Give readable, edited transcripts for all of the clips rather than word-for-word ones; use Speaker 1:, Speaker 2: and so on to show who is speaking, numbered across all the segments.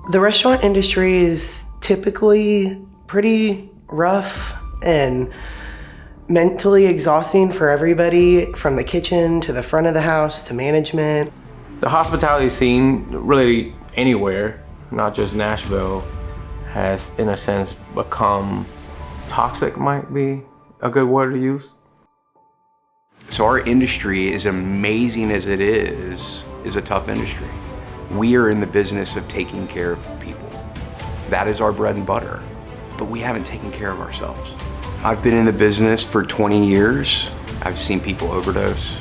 Speaker 1: The restaurant industry is typically pretty rough and mentally exhausting for everybody, from the kitchen to the front of the house to management.
Speaker 2: The hospitality scene, really anywhere, not just Nashville, has in a sense become toxic, might be a good word to use.
Speaker 3: So our industry, as amazing as it is a tough industry. We are in the business of taking care of people. That is our bread and butter, but we haven't taken care of ourselves. I've been in the business for 20 years. I've seen people overdose.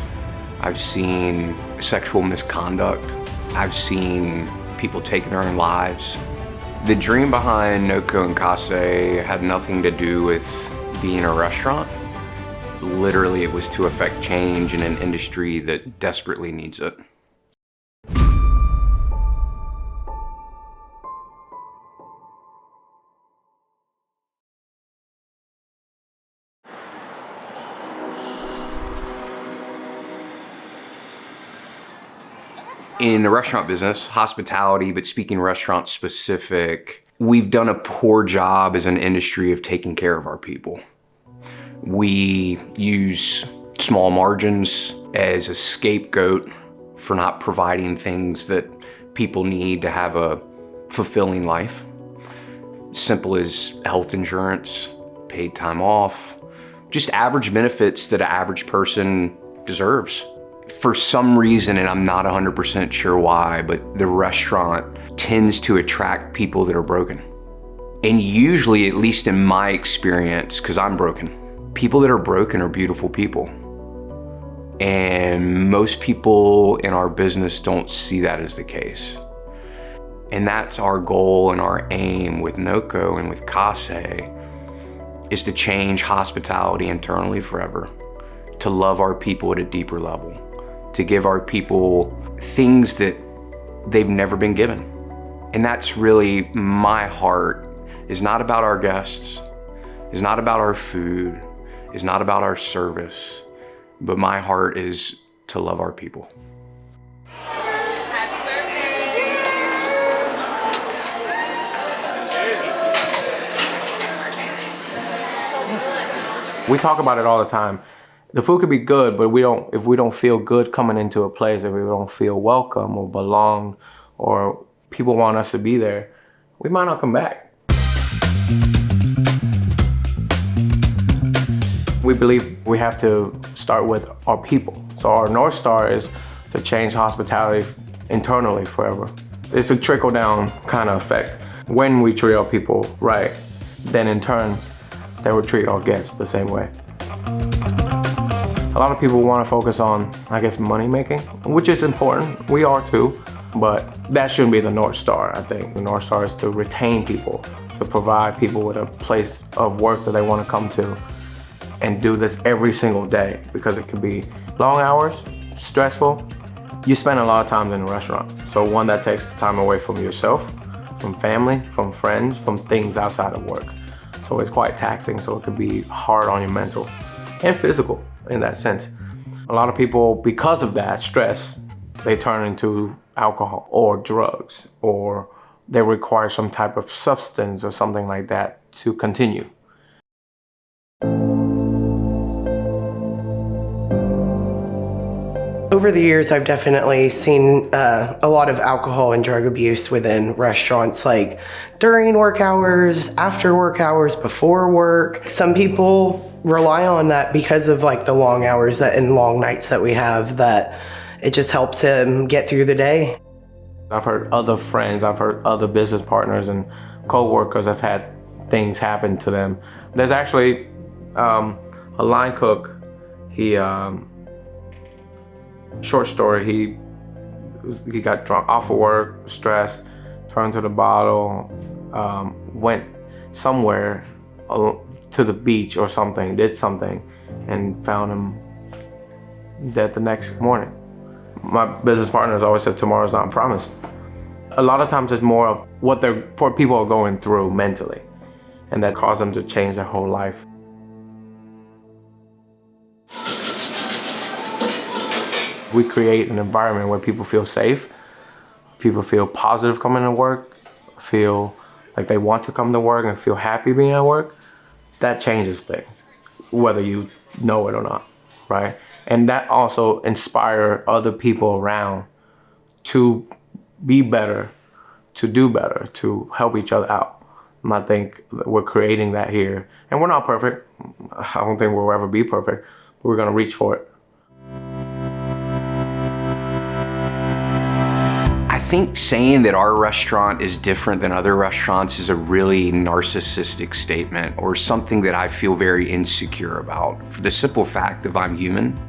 Speaker 3: I've seen sexual misconduct. I've seen people taking their own lives. The dream behind Noko and Kase had nothing to do with being a restaurant. Literally, it was to affect change in an industry that desperately needs it. In the restaurant business, hospitality, but speaking restaurant specific, we've done a poor job as an industry of taking care of our people. We use small margins as a scapegoat for not providing things that people need to have a fulfilling life. Simple as health insurance, paid time off, just average benefits that an average person deserves. For some reason, and I'm not 100% sure why, but the restaurant tends to attract people that are broken. And usually, at least in my experience, because I'm broken, people that are broken are beautiful people. And most people in our business don't see that as the case. And that's our goal and our aim with Noko and with Kase, is to change hospitality internally forever, to love our people at a deeper level, to give our people things that they've never been given. And that's really my heart, is not about our guests, is not about our food, is not about our service, but my heart is to love our people.
Speaker 2: We talk about it all the time. The food could be good, but if we don't feel good coming into a place, if we don't feel welcome or belong, or people want us to be there, we might not come back. We believe we have to start with our people. So our North Star is to change hospitality internally forever. It's a trickle-down kind of effect. When we treat our people right, then in turn, they will treat our guests the same way. A lot of people want to focus on, I guess, money making, which is important. We are too, but that shouldn't be the North Star, I think. The North Star is to retain people, to provide people with a place of work that they want to come to, and do this every single day, because it could be long hours, stressful. You spend a lot of time in a restaurant. So one, that takes time away from yourself, from family, from friends, from things outside of work. So it's quite taxing, so it could be hard on your mental and physical in that sense. A lot of people, because of that stress, they turn into alcohol or drugs, or they require some type of substance or something like that to continue.
Speaker 1: Over the years, I've definitely seen a lot of alcohol and drug abuse within restaurants, like during work hours, after work hours, before work. Some people rely on that because of like the long hours and long nights that we have, that it just helps him get through the day.
Speaker 2: I've heard other friends, I've heard other business partners and co-workers have had things happen to them. There's actually a line cook, short story, he got drunk off of work, stressed, turned to the bottle, went somewhere to the beach or something, did something, and found him dead the next morning. My business partners always said tomorrow's not promised. A lot of times it's more of what people are going through mentally, and that caused them to change their whole life. We create an environment where people feel safe, people feel positive coming to work, feel like they want to come to work and feel happy being at work, that changes things, whether you know it or not, right? And that also inspire other people around to be better, to do better, to help each other out. And I think we're creating that here. And we're not perfect. I don't think we'll ever be perfect, but we're gonna reach for it.
Speaker 3: I think saying that our restaurant is different than other restaurants is a really narcissistic statement, or something that I feel very insecure about. For the simple fact of I'm human,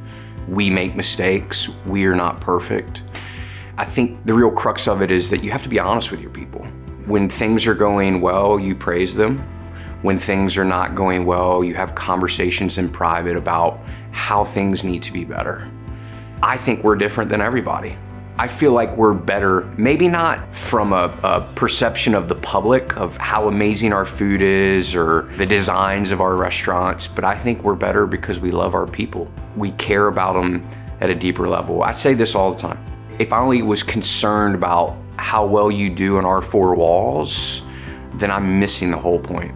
Speaker 3: we make mistakes, we are not perfect. I think the real crux of it is that you have to be honest with your people. When things are going well, you praise them. When things are not going well, you have conversations in private about how things need to be better. I think we're different than everybody. I feel like we're better, maybe not from a perception of the public of how amazing our food is or the designs of our restaurants, but I think we're better because we love our people. We care about them at a deeper level. I say this all the time. If I only was concerned about how well you do in our four walls, then I'm missing the whole point.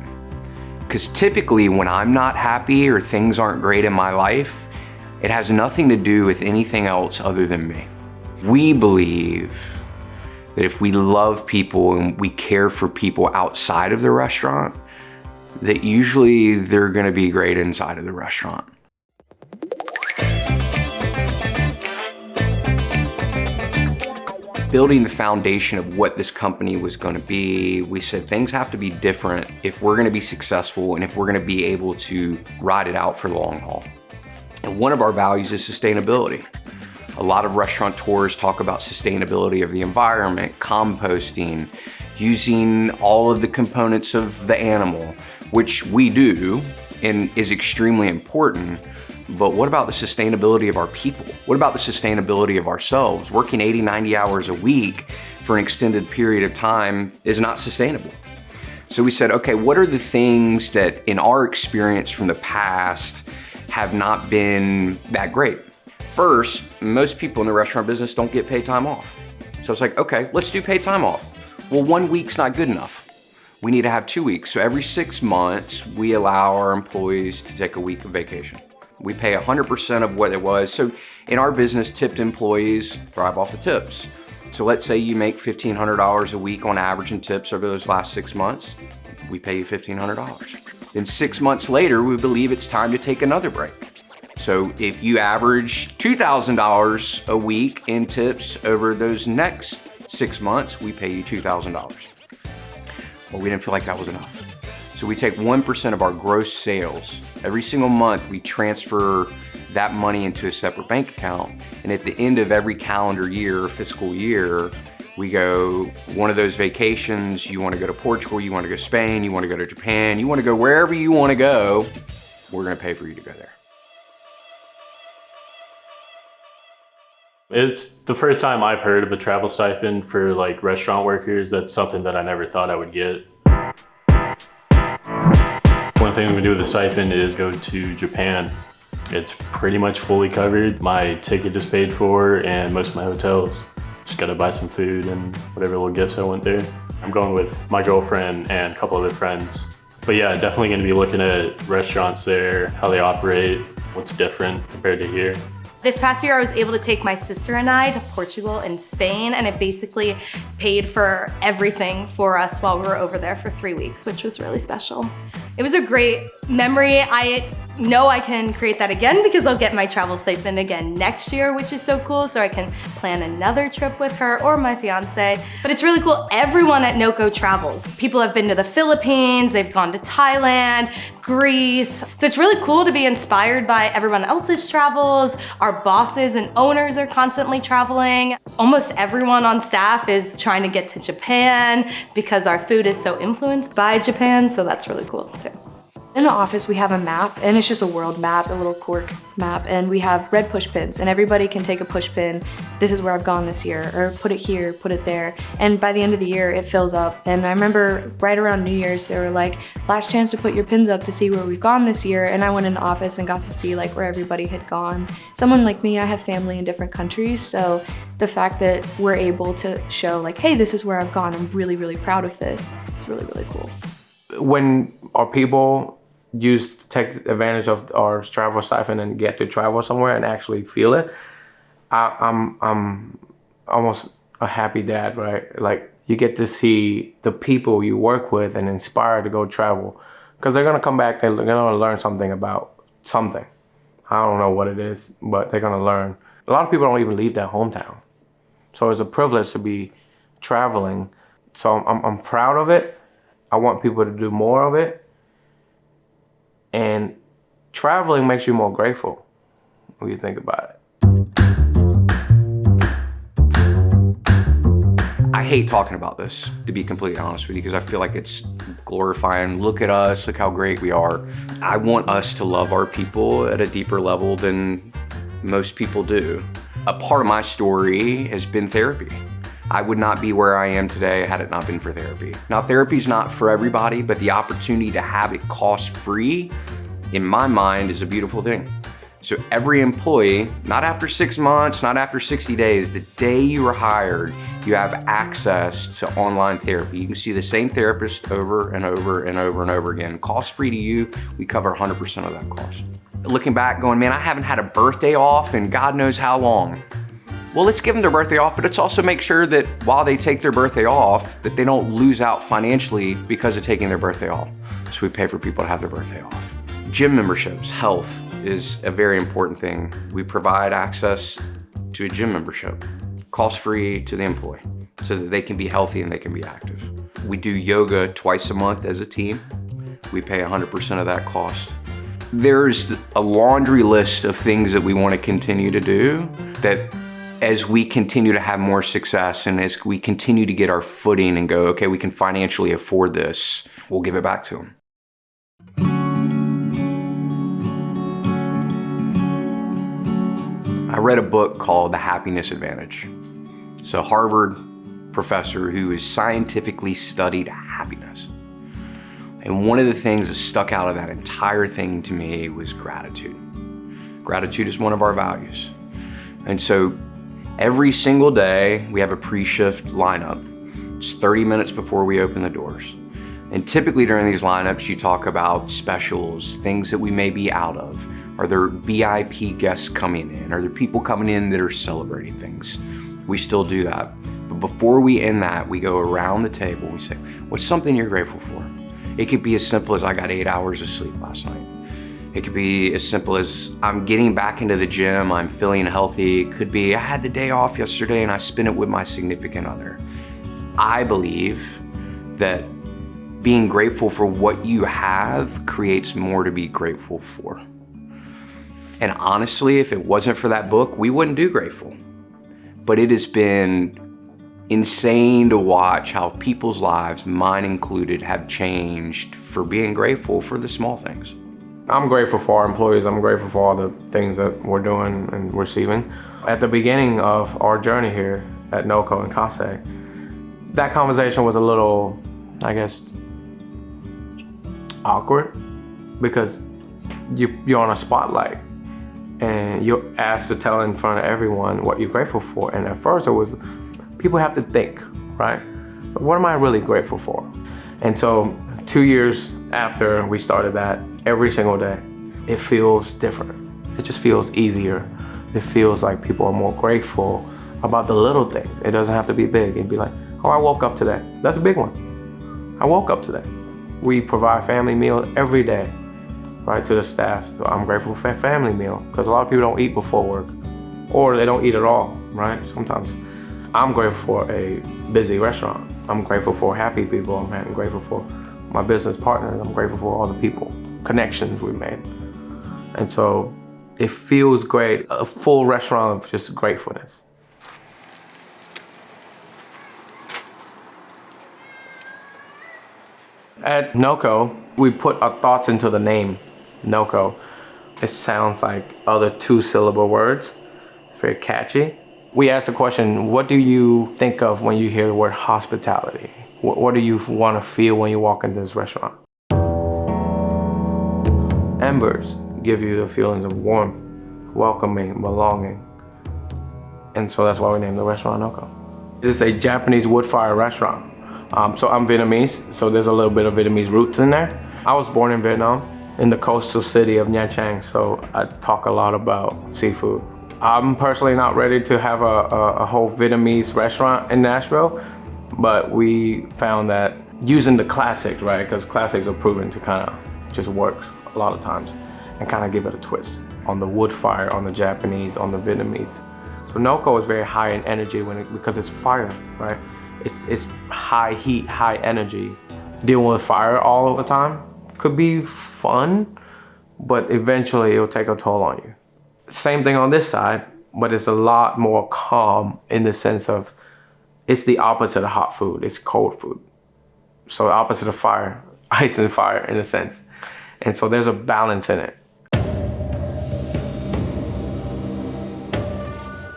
Speaker 3: Because typically when I'm not happy or things aren't great in my life, it has nothing to do with anything else other than me. We believe that if we love people and we care for people outside of the restaurant, that usually they're gonna be great inside of the restaurant. Building the foundation of what this company was gonna be, we said things have to be different if we're gonna be successful and if we're gonna be able to ride it out for the long haul. And one of our values is sustainability. A lot of restaurateurs talk about sustainability of the environment, composting, using all of the components of the animal, which we do and is extremely important. But what about the sustainability of our people? What about the sustainability of ourselves? Working 80, 90 hours a week for an extended period of time is not sustainable. So we said, okay, what are the things that in our experience from the past have not been that great? First, most people in the restaurant business don't get paid time off. So it's like, okay, let's do paid time off. Well, 1 week's not good enough. We need to have 2 weeks. So every 6 months, we allow our employees to take a week of vacation. We pay 100% of what it was. So in our business, tipped employees thrive off the tips. So let's say you make $1,500 a week on average in tips over those last 6 months. We pay you $1,500. Then 6 months later, we believe it's time to take another break. So if you average $2,000 a week in tips over those next 6 months, we pay you $2,000. Well, we didn't feel like that was enough. So we take 1% of our gross sales. Every single month, we transfer that money into a separate bank account. And at the end of every calendar year, fiscal year, we go, one of those vacations, you wanna go to Portugal, you wanna go to Spain, you wanna go to Japan, you wanna go wherever you wanna go, we're gonna pay for you to go there.
Speaker 4: It's the first time I've heard of a travel stipend for like restaurant workers. That's something that I never thought I would get. One thing we do with the stipend is go to Japan. It's pretty much fully covered. My ticket is paid for and most of my hotels. Just gotta buy some food and whatever little gifts I want there. I'm going with my girlfriend and a couple other friends. But yeah, definitely gonna be looking at restaurants there, how they operate, what's different compared to here.
Speaker 5: This past year, I was able to take my sister and I to Portugal and Spain, and it basically paid for everything for us while we were over there for 3 weeks, which was really special. It was a great memory. I know I can create that again because I'll get my travel stipend again next year, which is so cool, so I can plan another trip with her or my fiance. But it's really cool, everyone at Noko travels. People have been to the Philippines, they've gone to Thailand, Greece. So it's really cool to be inspired by everyone else's travels. Our bosses and owners are constantly traveling. Almost everyone on staff is trying to get to Japan because our food is so influenced by Japan, so that's really cool too.
Speaker 6: In the office, we have a map, and it's just a world map, a little cork map, and we have red push pins, and everybody can take a push pin. This is where I've gone this year, or put it here, put it there. And by the end of the year, it fills up. And I remember right around New Year's, they were like, last chance to put your pins up to see where we've gone this year. And I went in the office and got to see like where everybody had gone. Someone like me, I have family in different countries, so the fact that we're able to show like, hey, this is where I've gone, I'm really, really proud of this. It's really, really cool.
Speaker 2: When our people take advantage of our travel stipend and get to travel somewhere and actually feel it, I'm almost a happy dad, right? Like you get to see the people you work with and inspire to go travel, because they're gonna come back, they're gonna learn something about something. I don't know what it is, but they're gonna learn. A lot of people don't even leave their hometown. So it's a privilege to be traveling. So I'm proud of it. I want people to do more of it. And traveling makes you more grateful when you think about it.
Speaker 3: I hate talking about this, to be completely honest with you, because I feel like it's glorifying. Look at us, look how great we are. I want us to love our people at a deeper level than most people do. A part of my story has been therapy. I would not be where I am today had it not been for therapy. Now, therapy's not for everybody, but the opportunity to have it cost-free, in my mind, is a beautiful thing. So every employee, not after 6 months, not after 60 days, the day you were hired, you have access to online therapy. You can see the same therapist over and over and over and over again. Cost-free to you, we cover 100% of that cost. Looking back, going, man, I haven't had a birthday off in God knows how long. Well, let's give them their birthday off, but let's also make sure that while they take their birthday off, that they don't lose out financially because of taking their birthday off. So we pay for people to have their birthday off. Gym memberships, health is a very important thing. We provide access to a gym membership, cost-free to the employee, so that they can be healthy and they can be active. We do yoga twice a month as a team. We pay 100% of that cost. There's a laundry list of things that we want to continue to do that as we continue to have more success and as we continue to get our footing and go, okay, we can financially afford this, we'll give it back to them. I read a book called The Happiness Advantage. It's a Harvard professor who has scientifically studied happiness. And one of the things that stuck out of that entire thing to me was gratitude. Gratitude is one of our values. And so every single day, we have a pre-shift lineup. It's 30 minutes before we open the doors. And typically during these lineups, you talk about specials, things that we may be out of. Are there VIP guests coming in? Are there people coming in that are celebrating things? We still do that. But before we end that, we go around the table. We say, what's something you're grateful for? It could be as simple as I got 8 hours of sleep last night. It could be as simple as I'm getting back into the gym, I'm feeling healthy. It could be I had the day off yesterday and I spent it with my significant other. I believe that being grateful for what you have creates more to be grateful for. And honestly, if it wasn't for that book, we wouldn't do Grateful. But it has been insane to watch how people's lives, mine included, have changed for being grateful for the small things.
Speaker 2: I'm grateful for our employees. I'm grateful for all the things that we're doing and receiving. At the beginning of our journey here at Noko and Kase, that conversation was a little, I guess, awkward because you're on a spotlight and you're asked to tell in front of everyone what you're grateful for. And at first it was, people have to think, right? So what am I really grateful for? And so 2 years after we started that, every single day, it feels different. It just feels easier. It feels like people are more grateful about the little things. It doesn't have to be big. It'd be like, oh, I woke up today. That's a big one. I woke up today. We provide family meals every day, right, to the staff. So I'm grateful for a family meal because a lot of people don't eat before work or they don't eat at all, right? Sometimes. I'm grateful for a busy restaurant. I'm grateful for happy people. I'm grateful for my business partners. I'm grateful for all the people, connections we made. And so it feels great, a full restaurant of just gratefulness. At Noko, we put our thoughts into the name, Noko. It sounds like other 2-syllable words. It's very catchy. We asked the question, what do you think of when you hear the word hospitality? What do you want to feel when you walk into this restaurant? Embers give you the feelings of warmth, welcoming, belonging. And so that's why we named the restaurant Noko. It's a Japanese wood-fired restaurant. So I'm Vietnamese, so there's a little bit of Vietnamese roots in there. I was born in Vietnam, in the coastal city of Nha Trang, so I talk a lot about seafood. I'm personally not ready to have a whole Vietnamese restaurant in Nashville, but we found that using the classics, right? Because classics are proven to kind of just work a lot of times and kind of give it a twist on the wood fire, on the Japanese, on the Vietnamese. So Noko is very high in energy because it's fire, right? It's high heat, high energy. Dealing with fire all the time could be fun, but eventually it'll take a toll on you. Same thing on this side, but it's a lot more calm in the sense of it's the opposite of hot food, it's cold food. So the opposite of fire, ice and fire in a sense. And so there's a balance in it.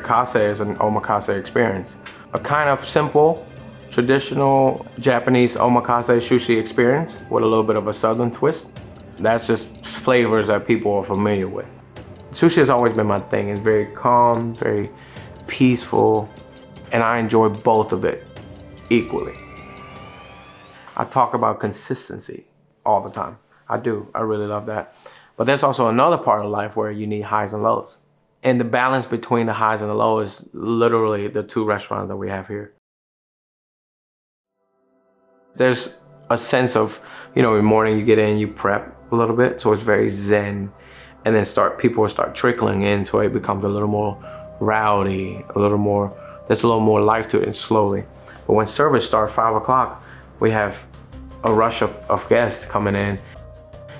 Speaker 2: Kase is an omakase experience. A kind of simple, traditional Japanese omakase sushi experience with a little bit of a southern twist. That's just flavors that people are familiar with. Sushi has always been my thing. It's very calm, very peaceful, and I enjoy both of it equally. I talk about consistency all the time. I do, I really love that. But there's also another part of life where you need highs and lows. And the balance between the highs and the lows is literally the 2 restaurants that we have here. There's a sense of, in the morning you get in, you prep a little bit, so it's very zen. And then people will start trickling in, so it becomes a little more rowdy, there's a little more life to it, and slowly. But when service starts 5 o'clock, we have a rush of guests coming in,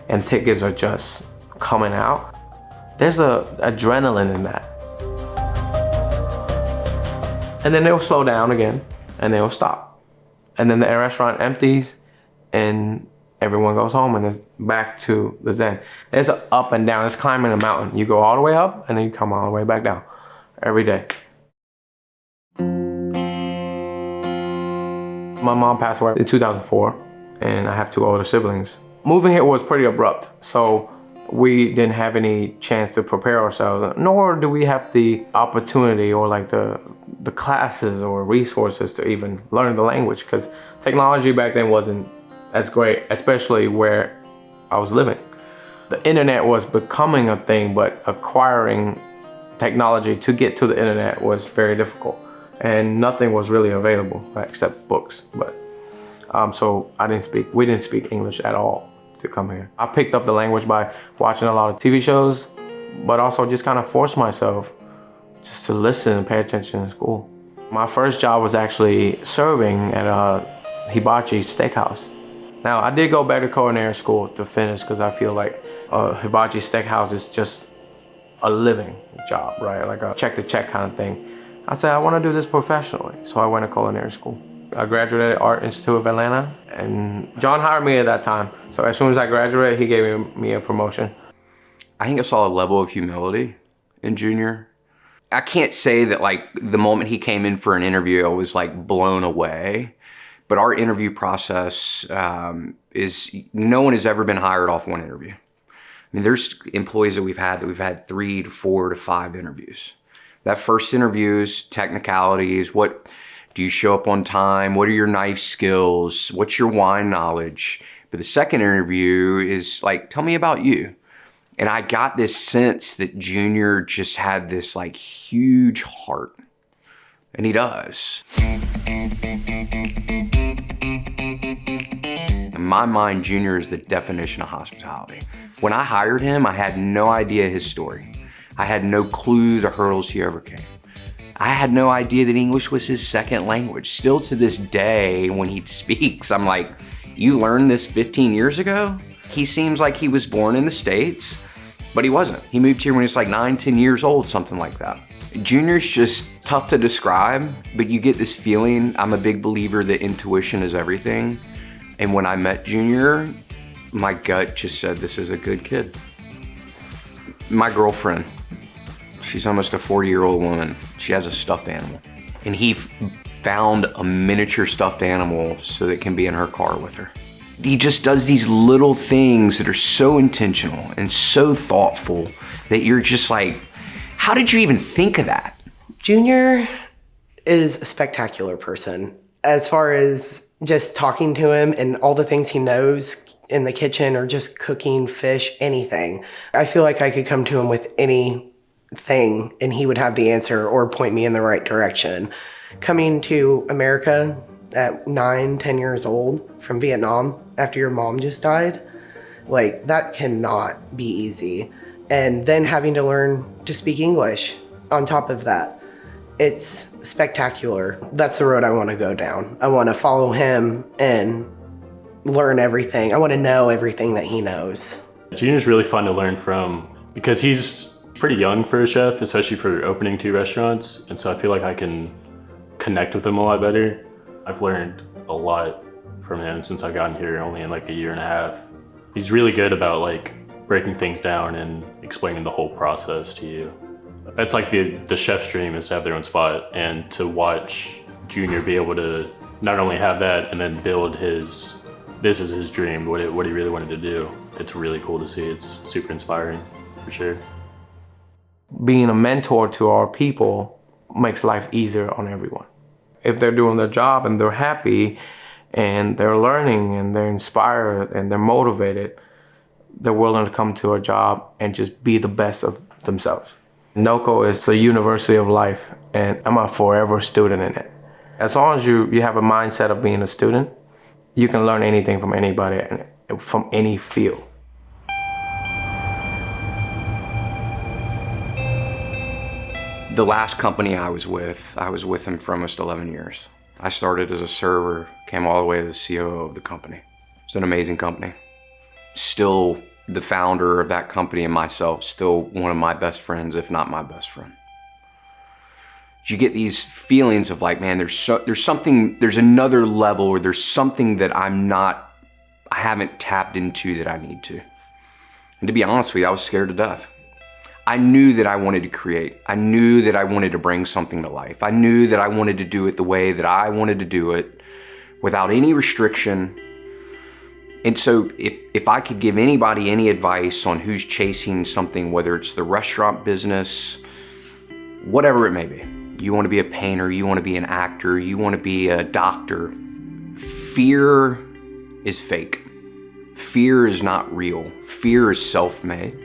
Speaker 2: and tickets are just coming out. There's a adrenaline in that. And then they'll slow down again, and they'll stop. And then the restaurant empties, and everyone goes home, and it's back to the zen. There's an up and down. It's climbing a mountain. You go all the way up, and then you come all the way back down every day. My mom passed away in 2004, and I have 2 older siblings. Moving here was pretty abrupt, so we didn't have any chance to prepare ourselves, nor do we have the opportunity or like the classes or resources to even learn the language, because technology back then wasn't as great, especially where I was living. The internet was becoming a thing, but acquiring technology to get to the internet was very difficult, and nothing was really available, right, except books. But so we didn't speak English at all to come here. I picked up the language by watching a lot of TV shows, but also just kind of forced myself just to listen and pay attention in school. My first job was actually serving at a hibachi steakhouse. Now, I did go back to culinary school to finish because I feel like a hibachi steakhouse is just a living job, right? Like a check-to-check kind of thing. I said, I want to do this professionally, so I went to culinary school. I graduated at Art Institute of Atlanta, and John hired me at that time. So as soon as I graduated, he gave me a promotion.
Speaker 3: I think I saw a level of humility in Junior. I can't say that like the moment he came in for an interview, I was like blown away. But our interview process is, no one has ever been hired off one interview. I mean, there's employees that we've had 3 to 4 to 5 interviews. That first interview is technicalities. What do you show up on time? What are your knife skills? What's your wine knowledge? But the second interview is like, tell me about you. And I got this sense that Junior just had this like huge heart. And he does. In my mind, Junior is the definition of hospitality. When I hired him, I had no idea his story. I had no clue the hurdles he overcame. I had no idea that English was his second language. Still to this day, when he speaks, I'm like, you learned this 15 years ago? He seems like he was born in the States, but he wasn't. He moved here when he was like 9, 10 years old, something like that. Junior's just tough to describe, but you get this feeling. I'm a big believer that intuition is everything. And when I met Junior, my gut just said, this is a good kid. My girlfriend, she's almost a 40-year-old woman. She has a stuffed animal. And he found a miniature stuffed animal so that it can be in her car with her. He just does these little things that are so intentional and so thoughtful that you're just like, how did you even think of that?
Speaker 1: Junior is a spectacular person. As far as just talking to him and all the things he knows in the kitchen or just cooking, fish, anything. I feel like I could come to him with anything and he would have the answer or point me in the right direction. Coming to America at 9, 10 years old from Vietnam after your mom just died, like that cannot be easy. And then having to learn to speak English on top of that. It's spectacular. That's the road I want to go down. I want to follow him and learn everything. I want to know everything that he knows.
Speaker 4: Junior's really fun to learn from because he's pretty young for a chef, especially for opening 2 restaurants. And so I feel like I can connect with him a lot better. I've learned a lot from him since I've gotten here, only in like a year and a half. He's really good about like breaking things down and explaining the whole process to you. That's like the chef's dream, is to have their own spot, and to watch Junior be able to not only have that and then build this is his dream, what he really wanted to do. It's really cool to see. It's super inspiring, for sure.
Speaker 2: Being a mentor to our people makes life easier on everyone. If they're doing their job and they're happy and they're learning and they're inspired and they're motivated, they're willing to come to a job and just be the best of themselves. Noko is the university of life, and I'm a forever student in it. As long as you have a mindset of being a student, you can learn anything from anybody and from any field.
Speaker 3: The last company I was with him for almost 11 years. I started as a server, came all the way to the COO of the company. It's an amazing company. Still the founder of that company and myself, still one of my best friends, if not my best friend. You get these feelings of like, man, there's another level, or there's something that I haven't tapped into that I need to. And to be honest with you, I was scared to death. I knew that I wanted to create. I knew that I wanted to bring something to life. I knew that I wanted to do it the way that I wanted to do it, without any restriction. And so if I could give anybody any advice on who's chasing something, whether it's the restaurant business, whatever it may be, you want to be a painter, you want to be an actor, you want to be a doctor, fear is fake. Fear is not real. Fear is self-made.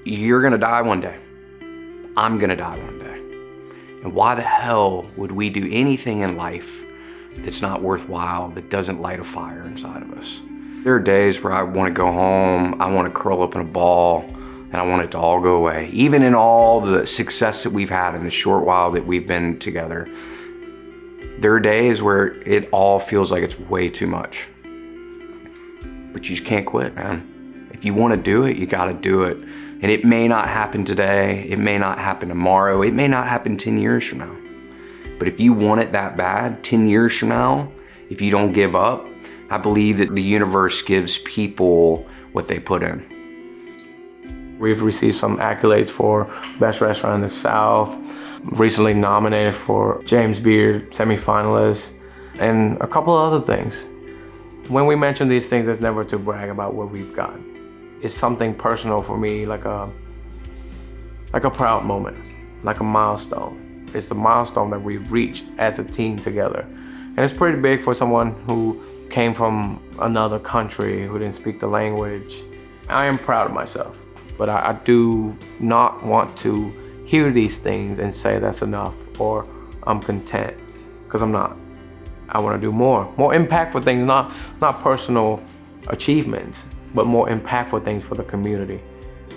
Speaker 3: You're gonna die one day. I'm gonna die one day. And why the hell would we do anything in life that's not worthwhile, that doesn't light a fire inside of us? There are days where I want to go home, I want to curl up in a ball, and I want it to all go away. Even in all the success that we've had in the short while that we've been together, there are days where it all feels like it's way too much. But you just can't quit, man. If you want to do it, you got to do it. And it may not happen today, it may not happen tomorrow, it may not happen 10 years from now. But if you want it that bad, 10 years from now, if you don't give up, I believe that the universe gives people what they put in.
Speaker 2: We've received some accolades for Best Restaurant in the South, recently nominated for James Beard semifinalist, and a couple of other things. When we mention these things, it's never to brag about what we've got. It's something personal for me, like a proud moment, like a milestone. It's the milestone that we've reached as a team together. And it's pretty big for someone who came from another country, who didn't speak the language. I am proud of myself, but I do not want to hear these things and say that's enough, or I'm content, because I'm not. I want to do more impactful things, not personal achievements, but more impactful things for the community.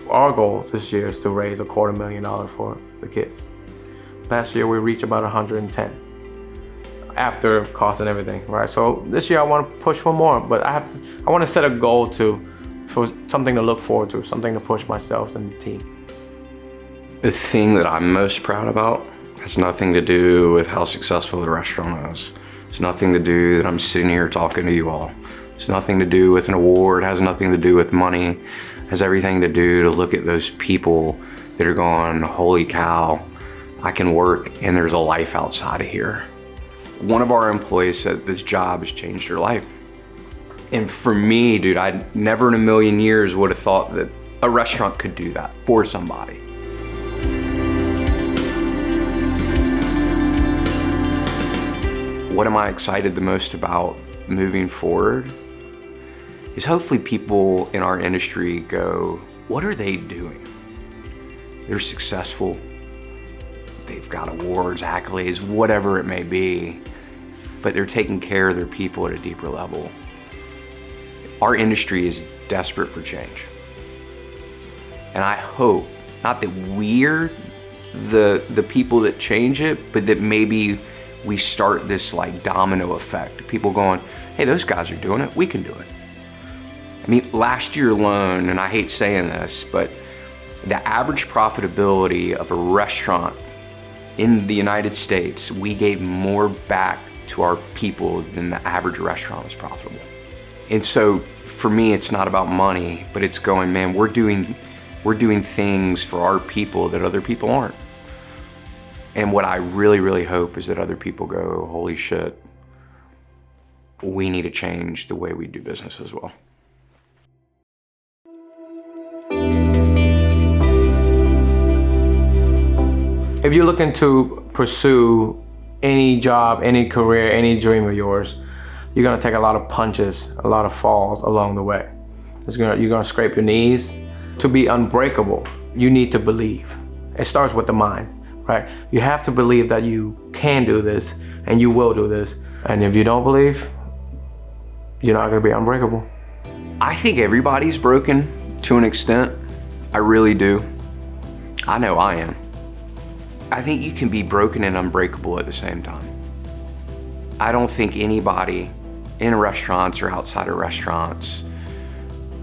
Speaker 2: Our goal this year is to raise $250,000 for the kids. Last year we reached about 110 after cost and everything, right? So this year I want to push for more, but I want to set a goal for something to look forward to, something to push myself and the team.
Speaker 3: The thing that I'm most proud about has nothing to do with how successful the restaurant is. It's nothing to do that I'm sitting here talking to you all. It's nothing to do with an award, has nothing to do with money, it has everything to do to look at those people that are going, holy cow, I can work and there's a life outside of here. One of our employees said this job has changed her life. And for me, dude, I never in a million years would have thought that a restaurant could do that for somebody. What am I excited the most about moving forward is hopefully people in our industry go, what are they doing? They're successful. They've got awards, accolades, whatever it may be, but they're taking care of their people at a deeper level. Our industry is desperate for change. And I hope, not that we're the people that change it, but that maybe we start this like domino effect. People going, hey, those guys are doing it, we can do it. I mean, last year alone, and I hate saying this, but the average profitability of a restaurant in the United States, we gave more back to our people than the average restaurant was profitable. And so for me, it's not about money, but it's going, man, we're doing things for our people that other people aren't. And what I really, really hope is that other people go, holy shit, we need to change the way we do business as well.
Speaker 2: If you're looking to pursue any job, any career, any dream of yours, you're gonna take a lot of punches, a lot of falls along the way. You're gonna scrape your knees. To be unbreakable, you need to believe. It starts with the mind, right? You have to believe that you can do this and you will do this. And if you don't believe, you're not gonna be unbreakable.
Speaker 3: I think everybody's broken to an extent. I really do. I know I am. I think you can be broken and unbreakable at the same time. I don't think anybody in restaurants or outside of restaurants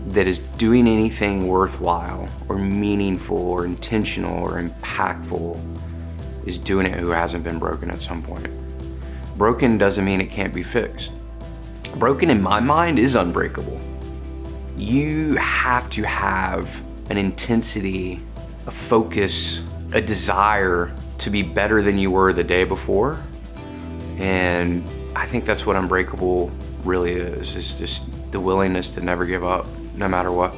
Speaker 3: that is doing anything worthwhile or meaningful or intentional or impactful is doing it who hasn't been broken at some point. Broken doesn't mean it can't be fixed. Broken in my mind is unbreakable. You have to have an intensity, a focus, a desire to be better than you were the day before. And I think that's what Unbreakable really is just the willingness to never give up, no matter what.